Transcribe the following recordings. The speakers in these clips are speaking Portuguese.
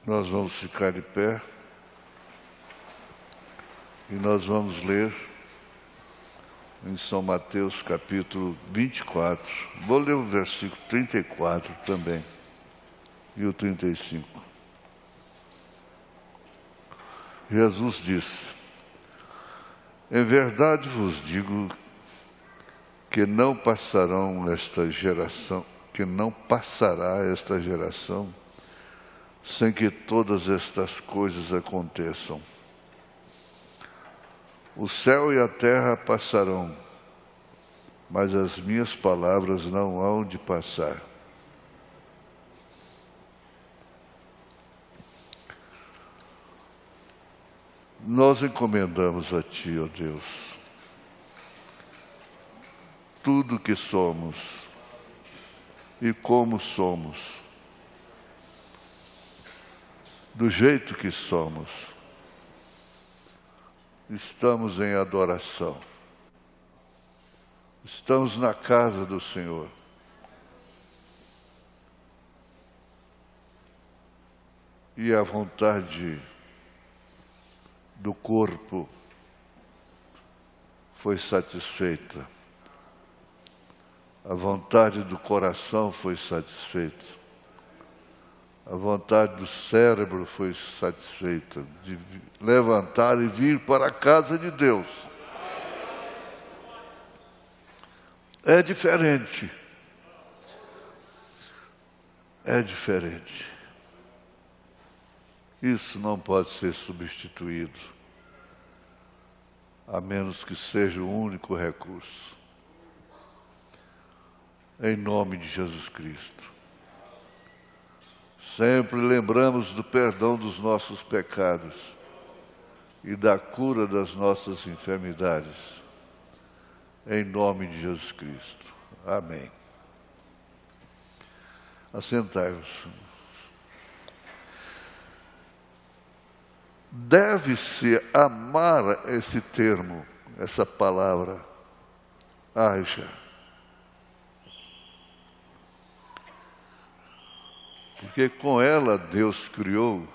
Nós vamos ficar de pé e nós vamos ler em São Mateus capítulo 24. Vou ler o versículo 34 também e o 35. Jesus disse: em verdade vos digo que não passará esta geração sem que todas estas coisas aconteçam. O céu e a terra passarão, mas as minhas palavras não hão de passar. Nós encomendamos a Ti, ó Deus, tudo que somos e como somos, do jeito que somos. Estamos em adoração. Estamos na casa do Senhor. E a vontade do corpo foi satisfeita. A vontade do coração foi satisfeita. A vontade do cérebro foi satisfeita, de levantar e vir para a casa de Deus. É diferente. É diferente. Isso não pode ser substituído, a menos que seja o único recurso. Em nome de Jesus Cristo. Sempre lembramos do perdão dos nossos pecados e da cura das nossas enfermidades. Em nome de Jesus Cristo. Amém. Assentai-vos. Deve-se amar esse termo, essa palavra, haja. Porque com ela Deus criou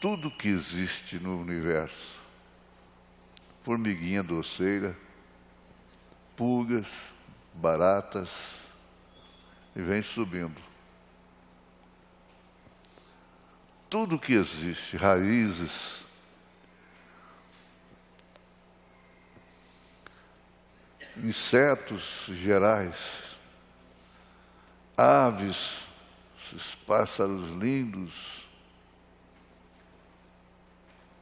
tudo que existe no universo. Formiguinha doceira, pulgas, baratas, e vem subindo. Tudo que existe, raízes, insetos gerais, aves, esses pássaros lindos,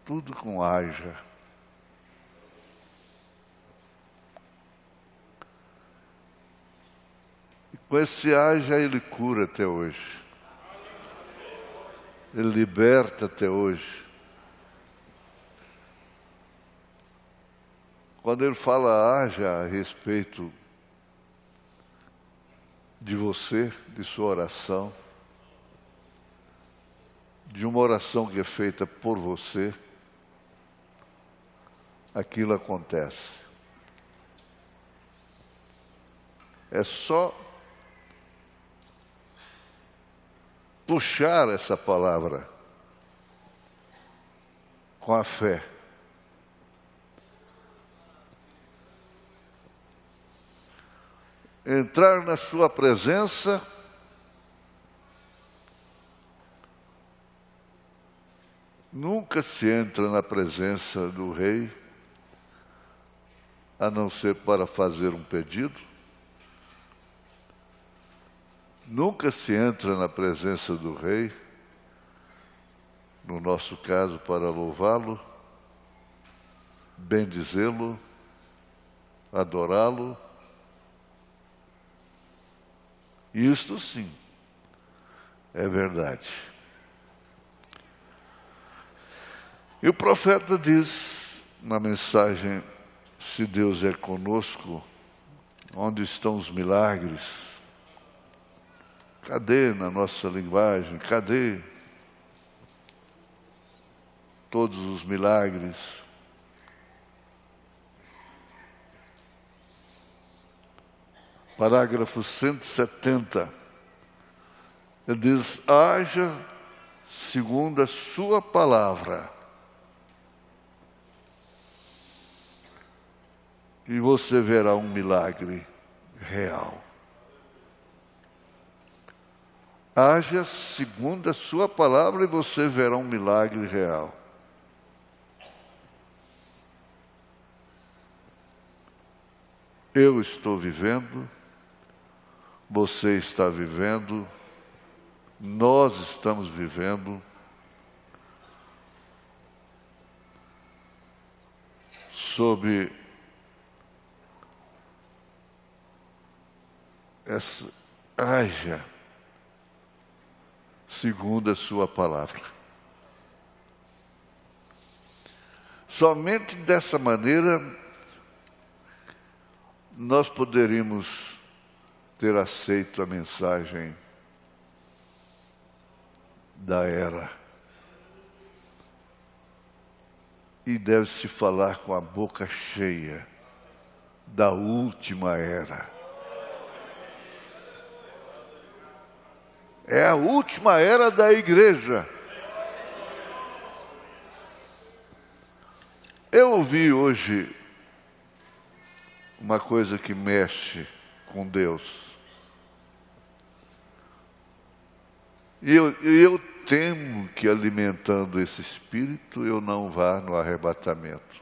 tudo com haja. E com esse haja ele cura até hoje. Ele liberta até hoje. Quando ele fala haja a respeito de você, de sua oração, de uma oração que é feita por você, aquilo acontece. É só puxar essa palavra com a fé. Entrar na sua presença nunca se entra na presença do rei a não ser para fazer um pedido. Nunca se entra na presença do rei, no nosso caso, para louvá-lo, bendizê-lo, adorá-lo. Isto sim é verdade. E o profeta diz na mensagem: se Deus é conosco, onde estão os milagres? Cadê na nossa linguagem? Cadê todos os milagres? Parágrafo 170. Ele diz: haja segundo a sua palavra. E você verá um milagre real. Haja segundo a sua palavra e você verá um milagre real. Eu estou vivendo, você está vivendo, nós estamos vivendo sob essa haja segundo a sua palavra. Somente dessa maneira nós poderíamos ter aceito a mensagem da era. E deve-se falar com a boca cheia da última era. É a última era da igreja. Eu ouvi hoje uma coisa que mexe com Deus. E eu temo que, alimentando esse espírito, eu não vá no arrebatamento.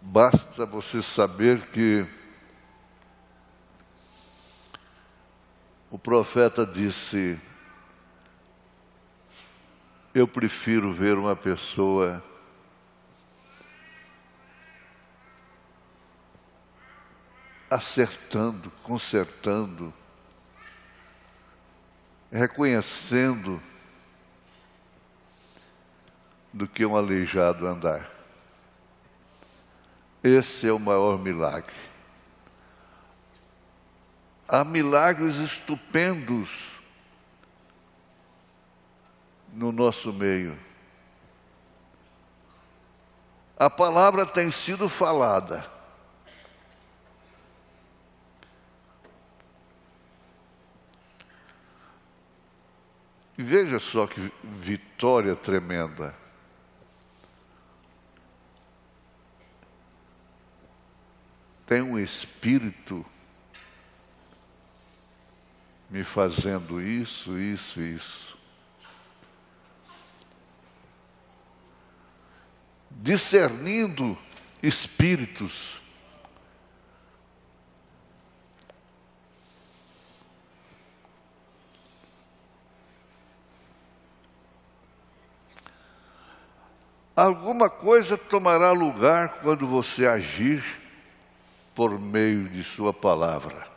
Basta você saber que o profeta disse: eu prefiro ver uma pessoa acertando, consertando, reconhecendo, do que um aleijado andar. Esse é o maior milagre. Há milagres estupendos no nosso meio. A palavra tem sido falada. E veja só que vitória tremenda. Tem um espírito me fazendo isso, isso, isso. Discernindo espíritos. Alguma coisa tomará lugar quando você agir por meio de sua palavra.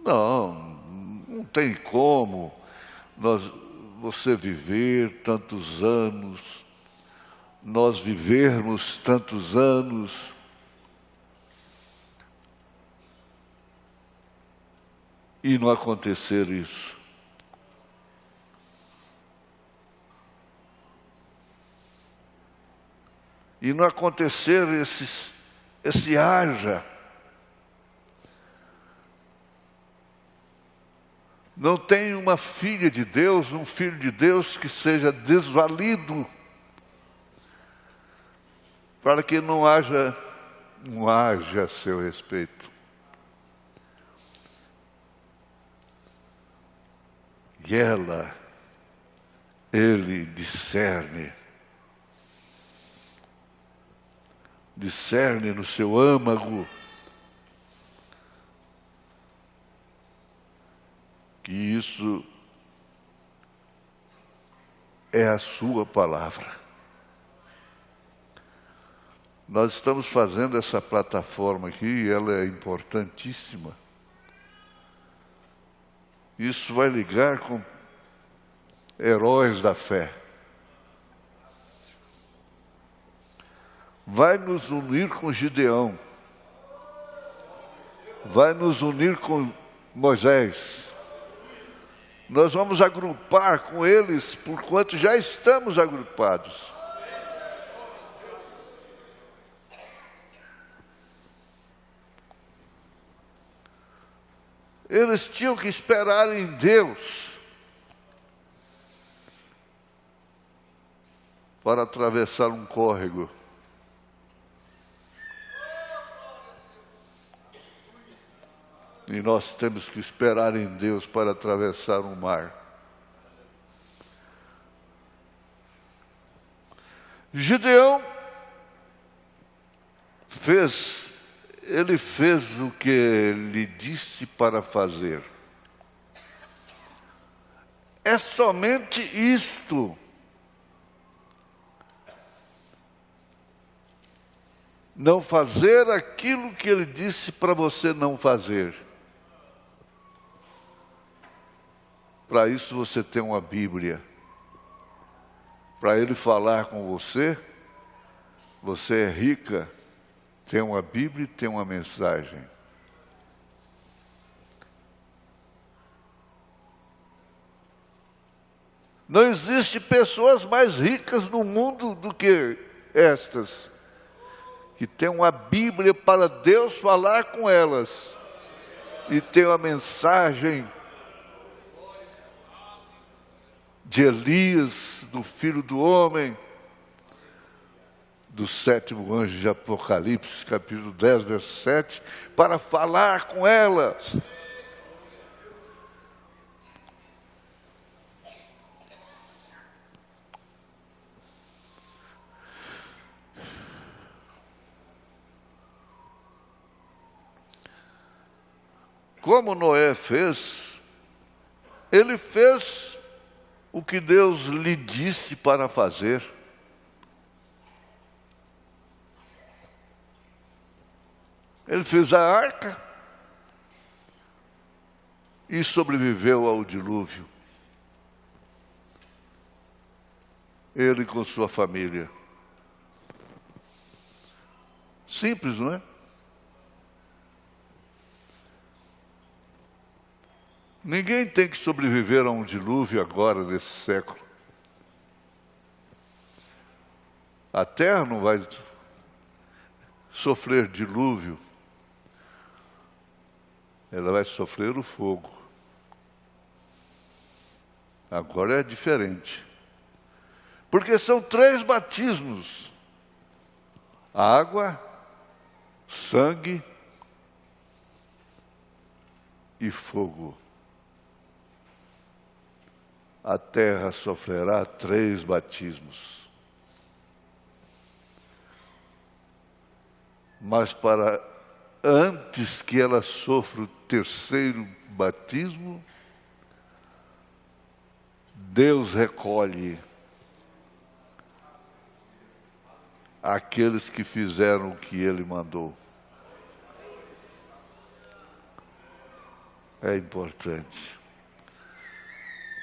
Não tem como você viver tantos anos, nós vivermos tantos anos, e não acontecer isso. E não acontecer esse haja. Não tem uma filha de Deus, um filho de Deus que seja desvalido, para que não haja a seu respeito. E ele discerne no seu âmago que isso é a sua palavra. Nós estamos fazendo essa plataforma aqui e ela é importantíssima. Isso vai ligar com heróis da fé. Vai nos unir com Gideão. Vai nos unir com Moisés. Nós vamos agrupar com eles, porquanto já estamos agrupados. Eles tinham que esperar em Deus para atravessar um córrego. E nós temos que esperar em Deus para atravessar um mar. Gideão fez o que lhe disse para fazer. É somente isto. Não fazer aquilo que ele disse para você não fazer. Para isso você tem uma Bíblia. Para ele falar com você, você é rica, tem uma Bíblia e tem uma mensagem. Não existe pessoas mais ricas no mundo do que estas, que têm uma Bíblia para Deus falar com elas, e tem uma mensagem de Elias, do Filho do Homem, do 7º anjo de Apocalipse, capítulo 10, verso 7, para falar com elas. Como Noé fez, ele fez o que Deus lhe disse para fazer. Ele fez a arca e sobreviveu ao dilúvio. Ele com sua família. Simples, não é? Ninguém tem que sobreviver a um dilúvio agora, nesse século. A terra não vai sofrer dilúvio. Ela vai sofrer o fogo. Agora é diferente. Porque são 3 batismos: água, sangue e fogo. A terra sofrerá 3 batismos. Mas para antes que ela sofra o 3º batismo, Deus recolhe aqueles que fizeram o que Ele mandou. É importante.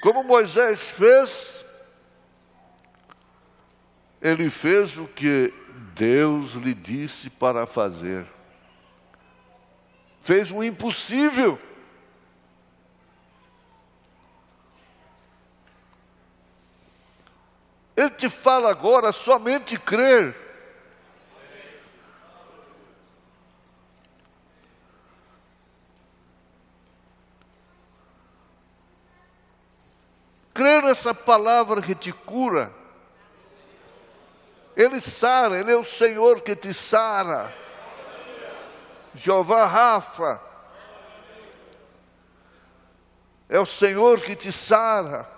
Como Moisés fez, ele fez o que Deus lhe disse para fazer. Fez o impossível. Ele te fala agora somente crer. Crer nessa palavra que te cura. Ele sara, Ele é o Senhor que te sara. Jeová Rafa. É o Senhor que te sara.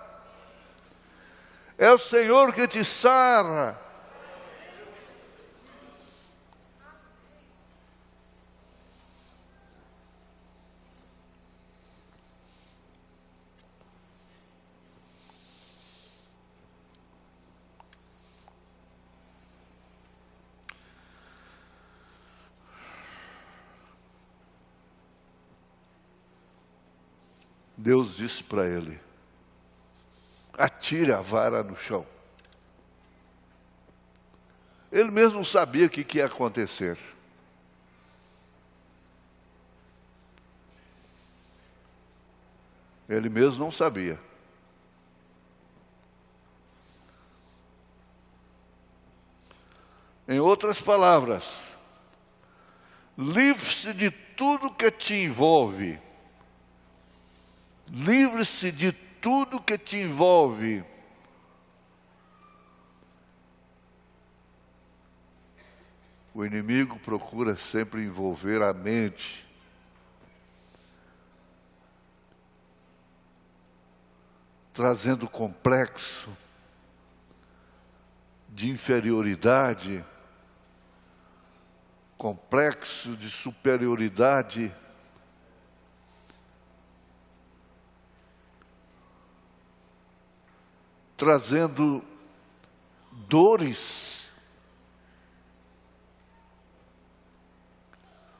É o Senhor que te sara. Deus disse para ele: atire a vara no chão. Ele mesmo não sabia o que ia acontecer. Ele mesmo não sabia. Em outras palavras, livre-se de tudo que te envolve. Livre-se de tudo que te envolve. O inimigo procura sempre envolver a mente, trazendo complexo de inferioridade, complexo de superioridade, trazendo dores.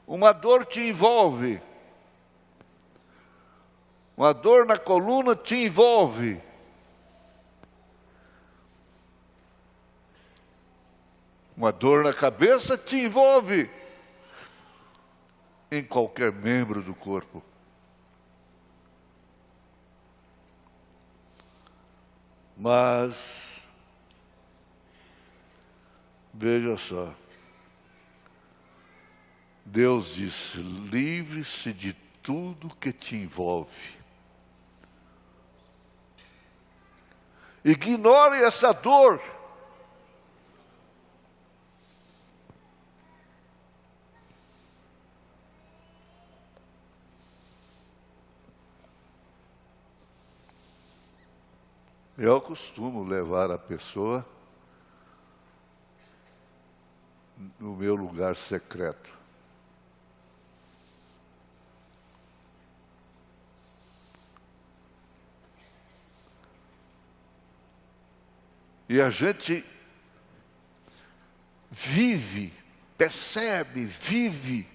Uma dor te envolve, uma dor na coluna te envolve. Uma dor na cabeça te envolve em qualquer membro do corpo. Mas, veja só, Deus disse: livre-se de tudo que te envolve. Ignore essa dor. Eu costumo levar a pessoa no meu lugar secreto. E a gente vive, percebe, vive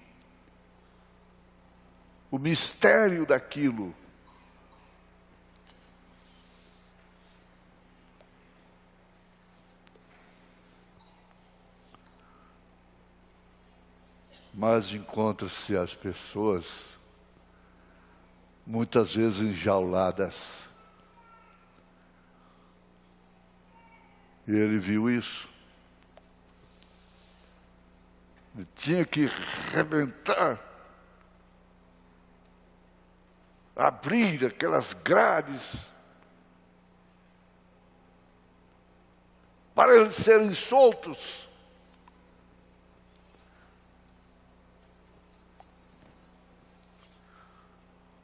o mistério daquilo. Mas encontra-se as pessoas muitas vezes enjauladas. E ele viu isso. Ele tinha que arrebentar, abrir aquelas grades para eles serem soltos.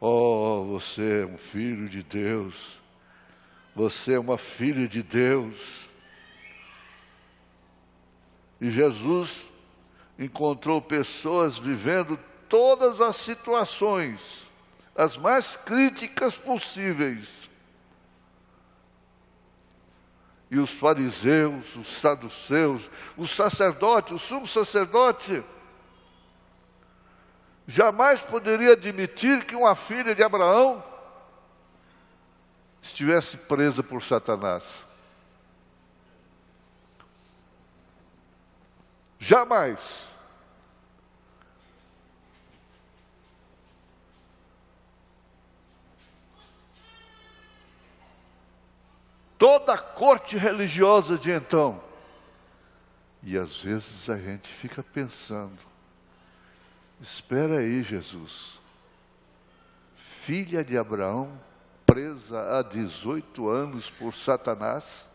Oh, você é um filho de Deus. Você é uma filha de Deus. E Jesus encontrou pessoas vivendo todas as situações, as mais críticas possíveis. E os fariseus, os saduceus, os sacerdotes, o sumo sacerdote, jamais poderia admitir que uma filha de Abraão estivesse presa por Satanás. Jamais. Toda a corte religiosa de então. E às vezes a gente fica pensando: espera aí, Jesus. Filha de Abraão, presa há 18 anos por Satanás?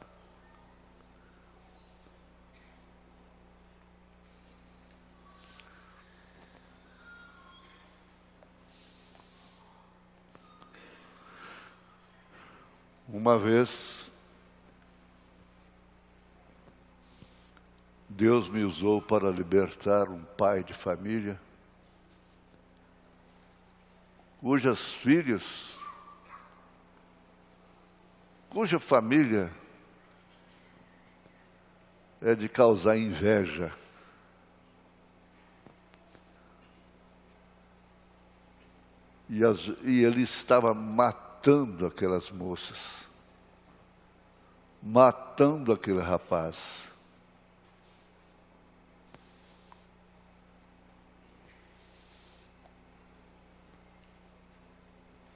Uma vez, Deus me usou para libertar um pai de família, cuja família é de causar inveja. E ele estava matando aquelas moças, matando aquele rapaz.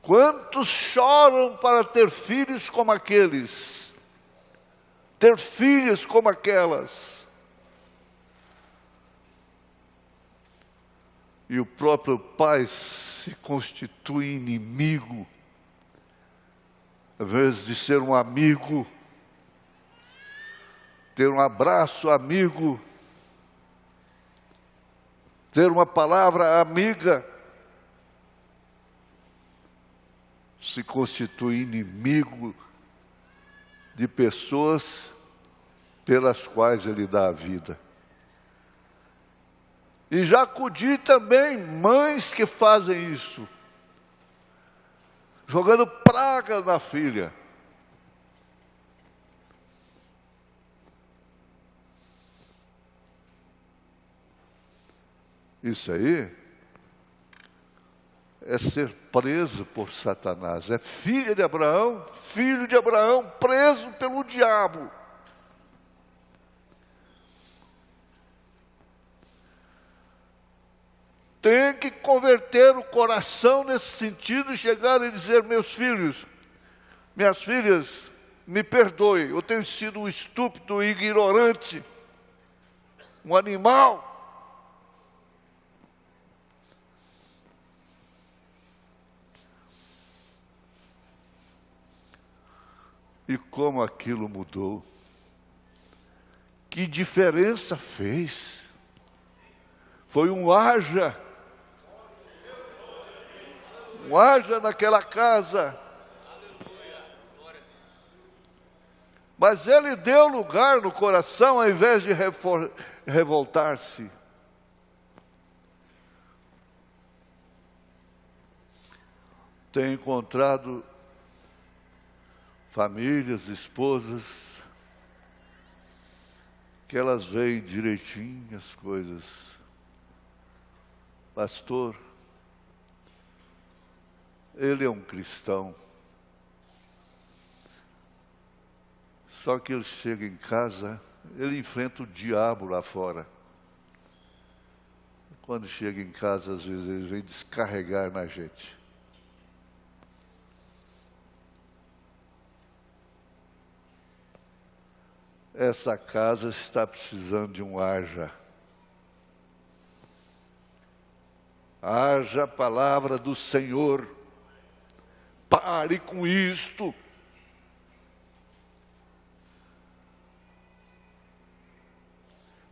Quantos choram para ter filhos como aqueles, ter filhas como aquelas? E o próprio pai se constitui inimigo Ao invés de ser um amigo, ter um abraço amigo, ter uma palavra amiga, se constitui inimigo de pessoas pelas quais ele dá a vida. E já acudi também mães que fazem isso, jogando praga na filha. Isso aí é ser preso por Satanás. É filho de Abraão, preso pelo diabo. Tem que converter o coração nesse sentido e chegar e dizer: meus filhos, minhas filhas, me perdoe, eu tenho sido um estúpido, ignorante, um animal. E como aquilo mudou, que diferença fez. Foi um haja naquela casa. Mas ele deu lugar no coração ao invés de revoltar-se. Tenho encontrado famílias, esposas, que elas veem direitinho as coisas. Pastor, ele é um cristão. Só que ele chega em casa, ele enfrenta o diabo lá fora. Quando chega em casa, às vezes ele vem descarregar na gente. Essa casa está precisando de um haja. Haja a palavra do Senhor. Pare com isto.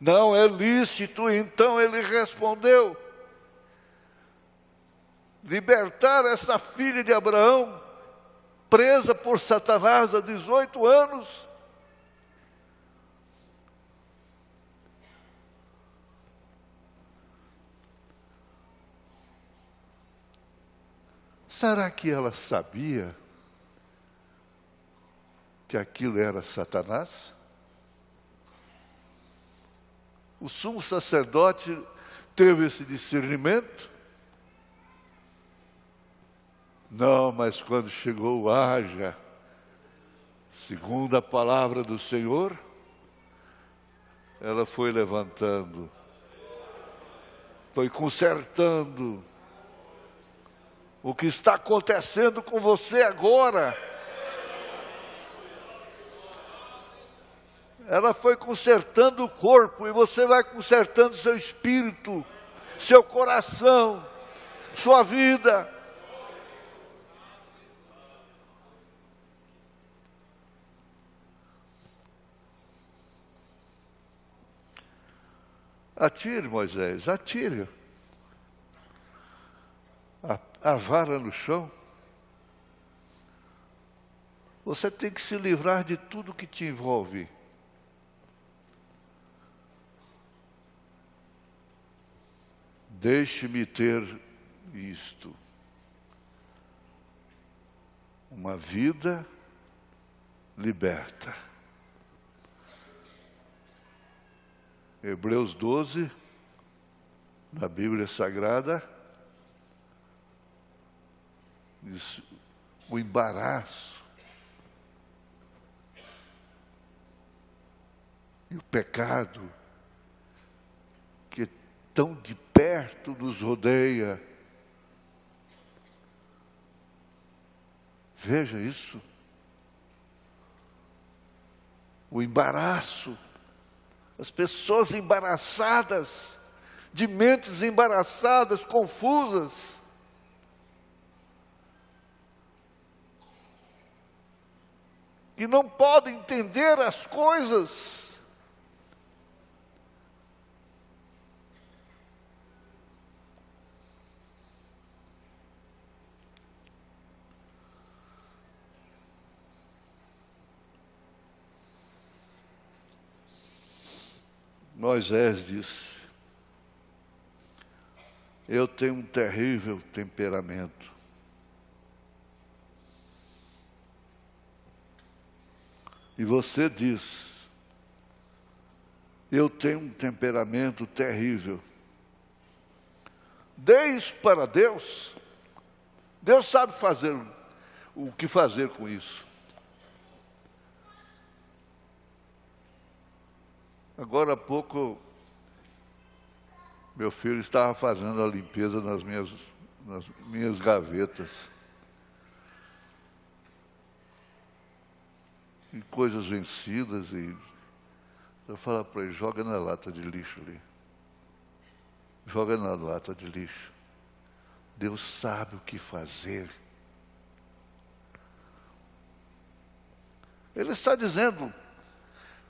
Não é lícito. Então ele respondeu: libertar essa filha de Abraão, presa por Satanás há 18 anos. Será que ela sabia que aquilo era Satanás? O sumo sacerdote teve esse discernimento? Não, mas quando chegou o haja, segundo a palavra do Senhor, ela foi levantando, foi consertando. O que está acontecendo com você agora? Ela foi consertando o corpo e você vai consertando seu espírito, seu coração, sua vida. Atire, Moisés, atire a vara no chão. Você tem que se livrar de tudo que te envolve. Deixe-me ter isto. Uma vida liberta. Hebreus 12, na Bíblia Sagrada, diz o embaraço e o pecado que tão de perto nos rodeia. Veja isso. O embaraço. As pessoas embaraçadas, de mentes embaraçadas, confusas. que não podem entender as coisas. Moisés disse: eu tenho um terrível temperamento. E você diz: eu tenho um temperamento terrível. Dê isso para Deus. Deus sabe fazer o que fazer com isso. Agora há pouco, meu filho estava fazendo a limpeza nas minhas gavetas. E coisas vencidas, e eu falo para ele: joga na lata de lixo ali. Joga na lata de lixo. Deus sabe o que fazer. Ele está dizendo: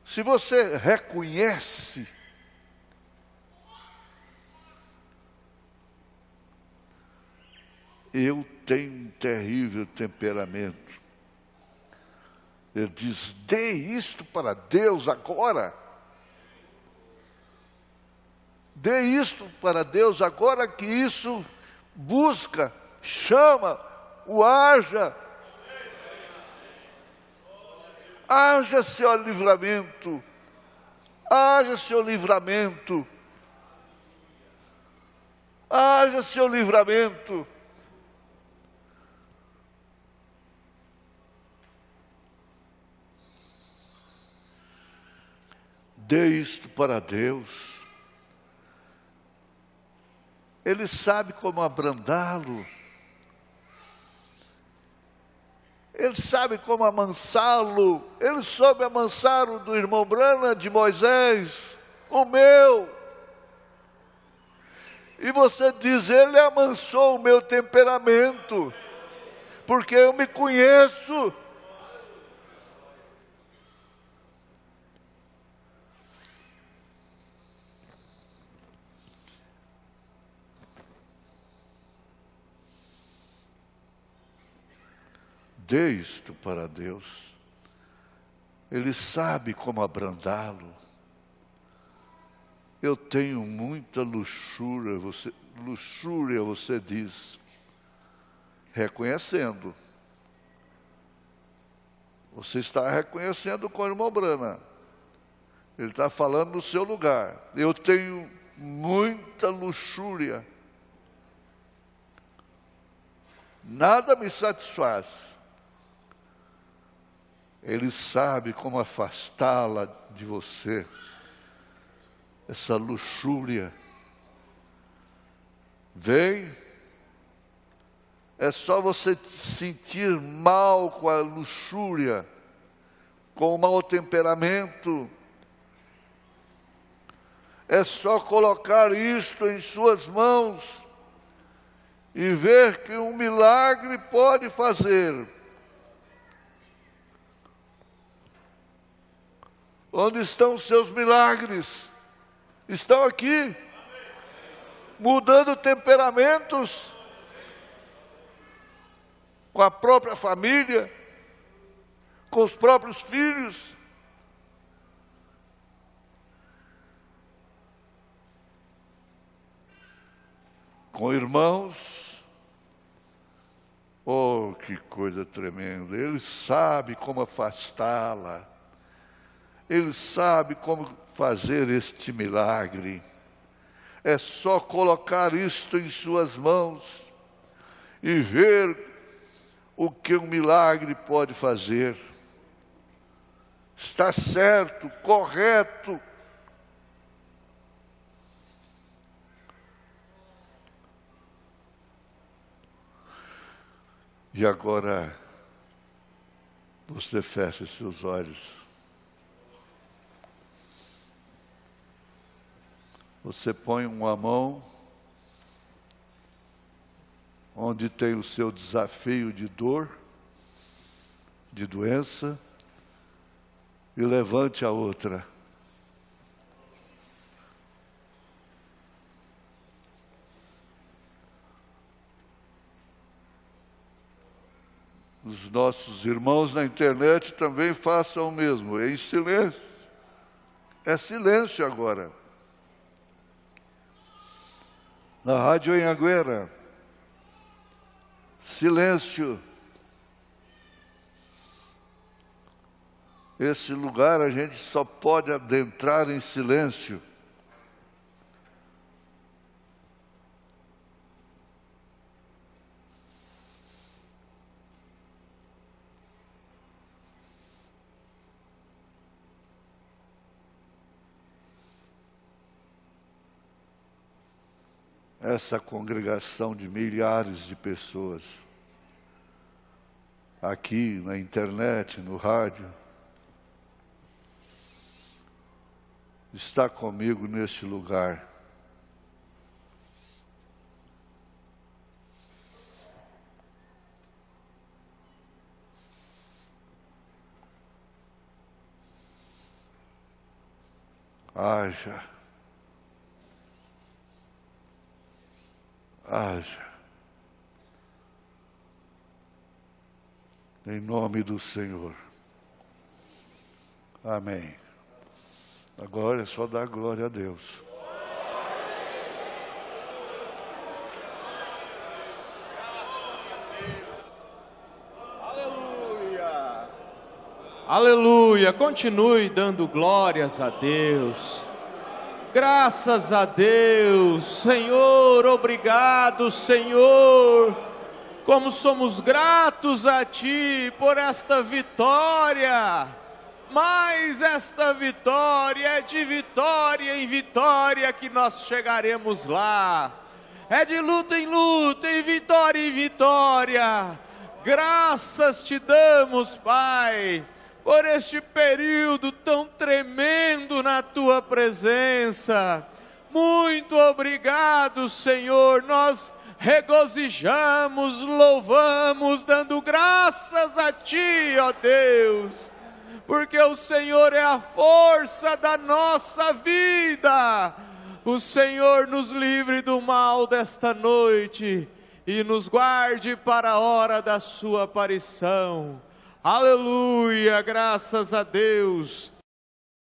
se você reconhece, eu tenho um terrível temperamento. Ele diz: dê isto para Deus agora. Dê isto para Deus agora, que isso busca, chama, o haja. Haja seu livramento. Haja seu livramento. Haja seu livramento. Dê isto para Deus. Ele sabe como abrandá-lo. Ele sabe como amansá-lo. Ele soube amansar o do irmão Brana, de Moisés, o meu. E você diz: ele amansou o meu temperamento, porque eu me conheço. Dê isto para Deus. Ele sabe como abrandá-lo. Eu tenho muita luxúria, você diz, reconhecendo. Você está reconhecendo com o irmão Brana. Ele está falando no seu lugar. Eu tenho muita luxúria. Nada me satisfaz. Ele sabe como afastá-la de você, essa luxúria. Vem, é só você sentir mal com a luxúria, com o mau temperamento. É só colocar isto em suas mãos e ver que um milagre pode fazer. Onde estão os seus milagres? Estão aqui, mudando temperamentos, com a própria família, com os próprios filhos. Com irmãos. Oh, que coisa tremenda! Ele sabe como afastá-la. Ele sabe como fazer este milagre. É só colocar isto em suas mãos e ver o que um milagre pode fazer. Está certo, correto. E agora, você fecha seus olhos. Você põe uma mão onde tem o seu desafio de dor, de doença, e levante a outra. Os nossos irmãos na internet também façam o mesmo, em silêncio. É silêncio agora. Na Rádio Anhanguera, silêncio. Esse lugar a gente só pode adentrar em silêncio. Essa congregação de milhares de pessoas, aqui na internet, no rádio, está comigo neste lugar. Haja. Haja. Em nome do Senhor. Amém. Agora é só dar glória a Deus. Aleluia. Aleluia. Continue dando glórias a Deus. Graças a Deus, Senhor, obrigado, Senhor, como somos gratos a Ti por esta vitória, mas esta vitória é de vitória em vitória que nós chegaremos lá, é de luta em luta, em vitória, graças Te damos, Pai, por este período tão tremendo na Tua presença. Muito obrigado, Senhor, nós regozijamos, louvamos, dando graças a Ti, ó Deus, porque o Senhor é a força da nossa vida. O Senhor nos livre do mal desta noite e nos guarde para a hora da Sua aparição. Aleluia, graças a Deus.